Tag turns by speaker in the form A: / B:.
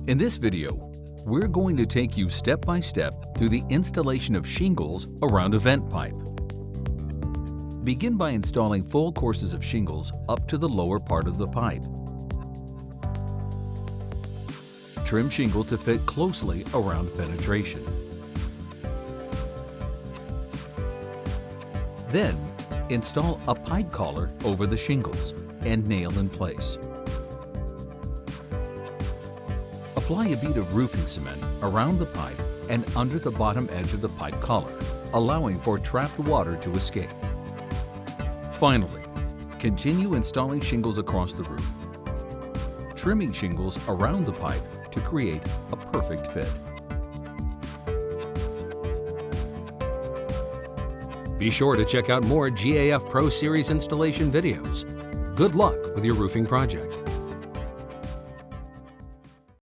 A: In this video, we're going to take you step by step through the installation of shingles around a vent pipe. Begin by installing full courses of shingles up to the lower part of the pipe. Trim shingle to fit closely around penetration. Then, install a pipe collar over the shingles and nail in place. Apply a bead of roofing cement around the pipe and under the bottom edge of the pipe collar, allowing for trapped water to escape. Finally, continue installing shingles across the roof, trimming shingles around the pipe to create a perfect fit. Be sure to check out more GAF Pro Series installation videos. Good luck with your roofing project.